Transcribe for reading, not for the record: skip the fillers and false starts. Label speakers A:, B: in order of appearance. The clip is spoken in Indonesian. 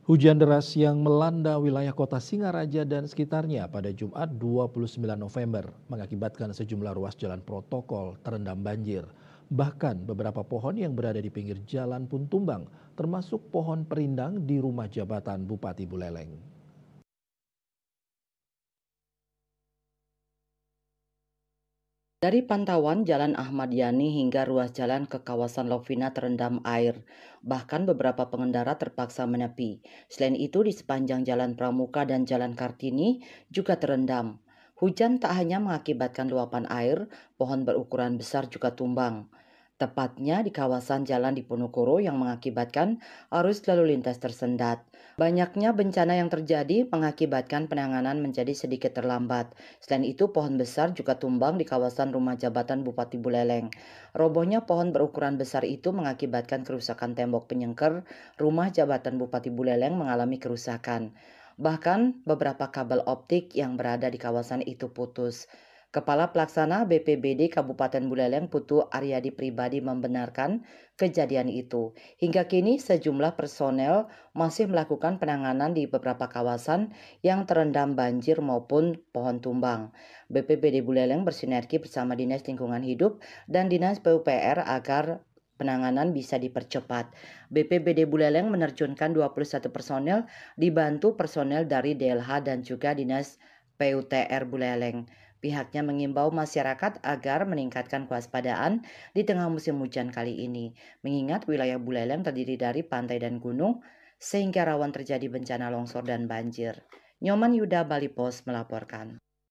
A: Hujan deras yang melanda wilayah kota Singaraja dan sekitarnya pada Jumat 29 November mengakibatkan sejumlah ruas jalan protokol terendam banjir. Bahkan beberapa pohon yang berada di pinggir jalan pun tumbang, termasuk pohon perindang di rumah jabatan Bupati Buleleng.
B: Dari pantauan Jalan Ahmad Yani hingga ruas jalan ke kawasan Lovina terendam air. Bahkan beberapa pengendara terpaksa menepi. Selain itu di sepanjang Jalan Pramuka dan Jalan Kartini juga terendam. Hujan tak hanya mengakibatkan luapan air, pohon berukuran besar juga tumbang. Tepatnya di kawasan jalan di Ponorogo yang mengakibatkan arus lalu lintas tersendat. Banyaknya bencana yang terjadi mengakibatkan penanganan menjadi sedikit terlambat. Selain itu, pohon besar juga tumbang di kawasan rumah jabatan Bupati Buleleng. Robohnya pohon berukuran besar itu mengakibatkan kerusakan tembok penyengker rumah jabatan Bupati Buleleng mengalami kerusakan. Bahkan beberapa kabel optik yang berada di kawasan itu putus. Kepala Pelaksana BPBD Kabupaten Buleleng Putu Aryadi Pribadi membenarkan kejadian itu. Hingga kini sejumlah personel masih melakukan penanganan di beberapa kawasan yang terendam banjir maupun pohon tumbang. BPBD Buleleng bersinergi bersama Dinas Lingkungan Hidup dan Dinas PUPR agar penanganan bisa dipercepat. BPBD Buleleng menerjunkan 21 personel dibantu personel dari DLH dan juga Dinas PUTR Buleleng. Pihaknya mengimbau masyarakat agar meningkatkan kewaspadaan di tengah musim hujan kali ini, mengingat wilayah Buleleng terdiri dari pantai dan gunung, sehingga rawan terjadi bencana longsor dan banjir. Nyoman Yuda, Bali Pos melaporkan.